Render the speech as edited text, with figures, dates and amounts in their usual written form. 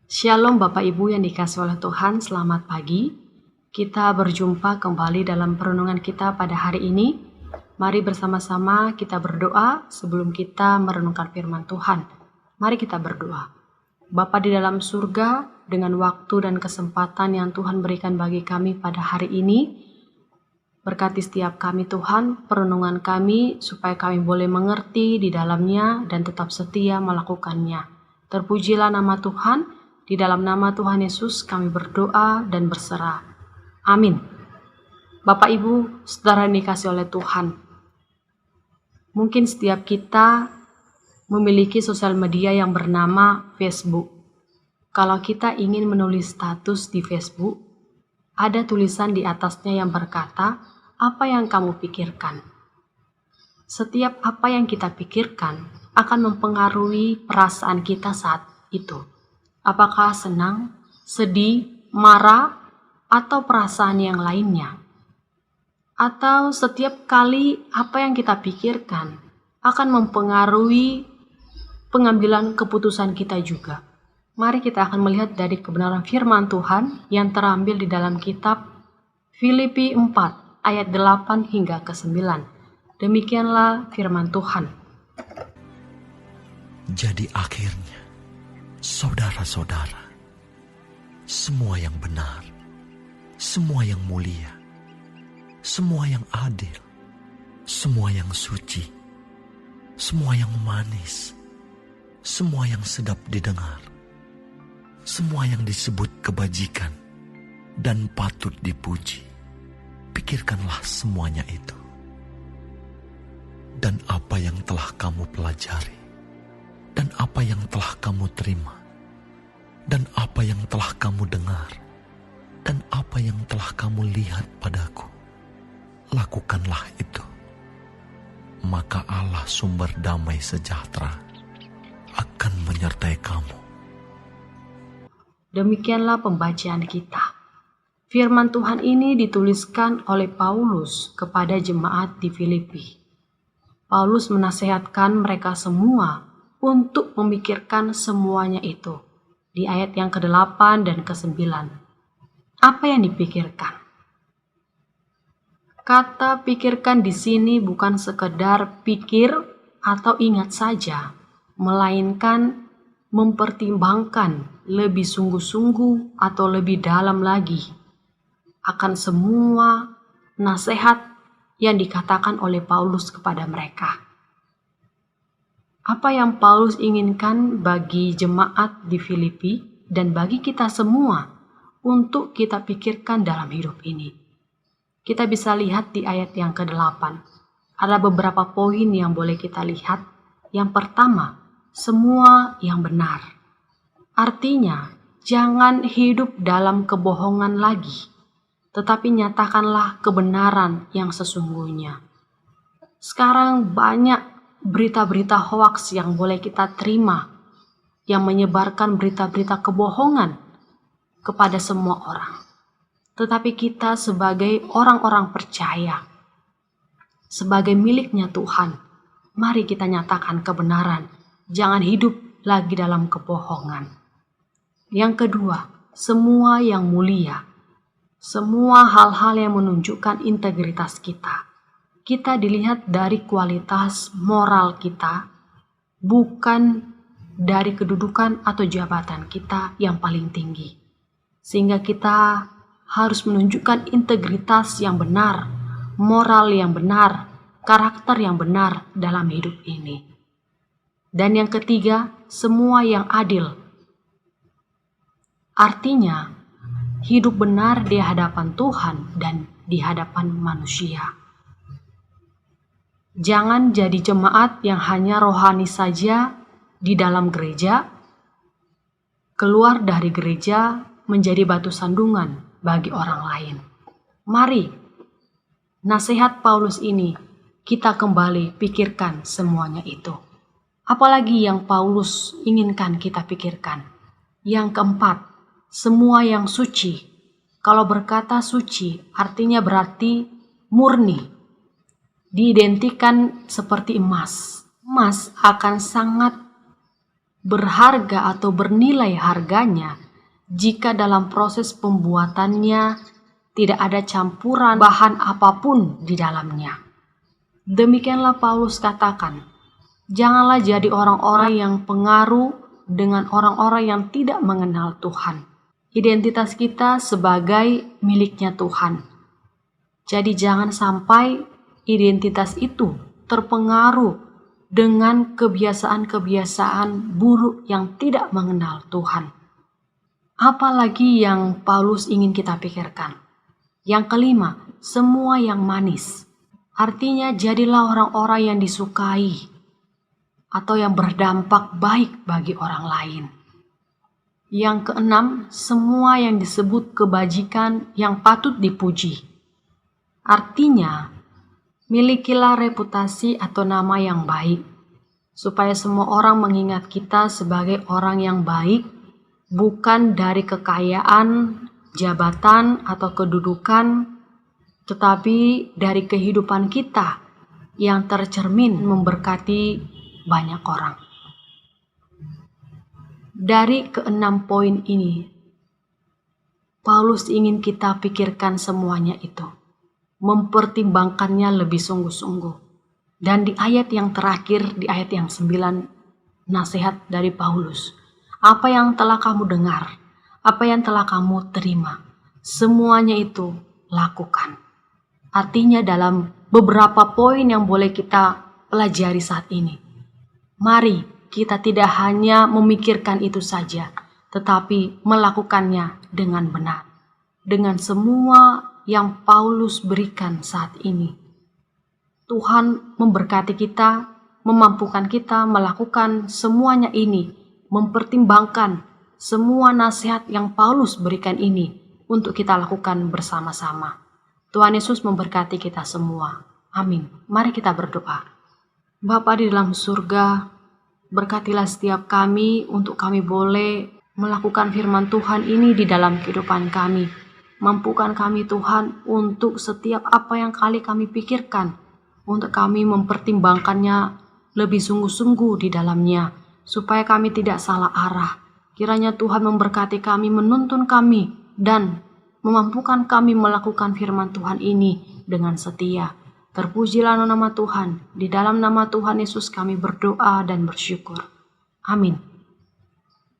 Shalom Bapak Ibu yang dikasihi oleh Tuhan, selamat pagi. Kita berjumpa kembali dalam perenungan kita pada hari ini. Mari bersama-sama kita berdoa sebelum kita merenungkan firman Tuhan. Mari kita berdoa. Bapa di dalam surga, dengan waktu dan kesempatan yang Tuhan berikan bagi kami pada hari ini, berkati setiap kami Tuhan, perenungan kami supaya kami boleh mengerti di dalamnya dan tetap setia melakukannya. Terpujilah nama Tuhan. Di dalam nama Tuhan Yesus kami berdoa dan berserah. Amin. Bapak Ibu, saudara yang dikasihi oleh Tuhan. Mungkin setiap kita memiliki sosial media yang bernama Facebook. Kalau kita ingin menulis status di Facebook, ada tulisan di atasnya yang berkata, apa yang kamu pikirkan? Setiap apa yang kita pikirkan akan mempengaruhi perasaan kita saat itu. Apakah senang, sedih, marah, atau perasaan yang lainnya? Atau setiap kali apa yang kita pikirkan akan mempengaruhi pengambilan keputusan kita juga. Mari kita akan melihat dari kebenaran firman Tuhan yang terambil di dalam kitab Filipi 4 ayat 8 hingga ke 9. Demikianlah firman Tuhan. Jadi akhirnya, saudara-saudara, semua yang benar, semua yang mulia, semua yang adil, semua yang suci, semua yang manis, semua yang sedap didengar, semua yang disebut kebajikan dan patut dipuji, pikirkanlah semuanya itu. Dan apa yang telah kamu pelajari, dan apa yang telah kamu terima, dan apa yang telah kamu dengar, dan apa yang telah kamu lihat padaku, lakukanlah itu. Maka Allah sumber damai sejahtera akan menyertai kamu. Demikianlah pembacaan kita. Firman Tuhan ini dituliskan oleh Paulus kepada jemaat di Filipi. Paulus menasihatkan mereka semua untuk memikirkan semuanya itu. Di ayat yang ke-8 dan ke-9. Apa yang dipikirkan? Kata pikirkan di sini bukan sekedar pikir atau ingat saja, melainkan mempertimbangkan lebih sungguh-sungguh atau lebih dalam lagi akan semua nasihat yang dikatakan oleh Paulus kepada mereka. Apa yang Paulus inginkan bagi jemaat di Filipi dan bagi kita semua untuk kita pikirkan dalam hidup ini. Kita bisa lihat di ayat yang ke-8. Ada beberapa poin yang boleh kita lihat. Yang pertama, semua yang benar. Artinya, jangan hidup dalam kebohongan lagi, tetapi nyatakanlah kebenaran yang sesungguhnya. Sekarang banyak berita-berita hoaks yang boleh kita terima, yang menyebarkan berita-berita kebohongan kepada semua orang. Tetapi kita sebagai orang-orang percaya, sebagai miliknya Tuhan, mari kita nyatakan kebenaran. Jangan hidup lagi dalam kebohongan. Yang kedua, semua yang mulia. Semua hal-hal yang menunjukkan integritas kita. Kita dilihat dari kualitas moral kita, bukan dari kedudukan atau jabatan kita yang paling tinggi. Sehingga kita harus menunjukkan integritas yang benar, moral yang benar, karakter yang benar dalam hidup ini. Dan yang ketiga, semua yang adil. Artinya, hidup benar di hadapan Tuhan dan di hadapan manusia. Jangan jadi jemaat yang hanya rohani saja di dalam gereja, keluar dari gereja menjadi batu sandungan bagi orang lain. Mari, nasihat Paulus ini kita kembali pikirkan semuanya itu. Apalagi yang Paulus inginkan kita pikirkan. Yang keempat, semua yang suci. Kalau berkata suci, artinya berarti murni. Diidentikan seperti emas. Emas akan sangat berharga atau bernilai harganya jika dalam proses pembuatannya tidak ada campuran bahan apapun di dalamnya. Demikianlah Paulus katakan, janganlah jadi orang-orang yang pengaruh dengan orang-orang yang tidak mengenal Tuhan. Identitas kita sebagai miliknya Tuhan. Jadi jangan sampai identitas itu terpengaruh dengan kebiasaan-kebiasaan buruk yang tidak mengenal Tuhan. Apalagi yang Paulus ingin kita pikirkan. Yang kelima, semua yang manis. Artinya jadilah orang-orang yang disukai atau yang berdampak baik bagi orang lain. Yang keenam, semua yang disebut kebajikan yang patut dipuji. Artinya, milikilah reputasi atau nama yang baik, supaya semua orang mengingat kita sebagai orang yang baik, bukan dari kekayaan, jabatan, atau kedudukan, tetapi dari kehidupan kita yang tercermin memberkati banyak orang. Dari keenam poin ini, Paulus ingin kita pikirkan semuanya itu, mempertimbangkannya lebih sungguh-sungguh. Dan di ayat yang terakhir, di ayat yang 9, nasihat dari Paulus. Apa yang telah kamu dengar, apa yang telah kamu terima, semuanya itu lakukan. Artinya dalam beberapa poin yang boleh kita pelajari saat ini. Mari kita tidak hanya memikirkan itu saja, tetapi melakukannya dengan benar. Dengan semua yang Paulus berikan saat ini. Tuhan memberkati kita, memampukan kita melakukan semuanya ini, mempertimbangkan semua nasihat yang Paulus berikan ini untuk kita lakukan bersama-sama. Tuhan Yesus memberkati kita semua. Amin. Mari kita berdoa. Bapa di dalam surga, berkatilah setiap kami untuk kami boleh melakukan firman Tuhan ini di dalam kehidupan kami. Mampukan kami Tuhan untuk setiap apa yang kami pikirkan, untuk kami mempertimbangkannya lebih sungguh-sungguh di dalamnya, supaya kami tidak salah arah. Kiranya Tuhan memberkati kami, menuntun kami, dan memampukan kami melakukan firman Tuhan ini dengan setia. Terpujilah nama Tuhan. Di dalam nama Tuhan Yesus kami berdoa dan bersyukur. Amin.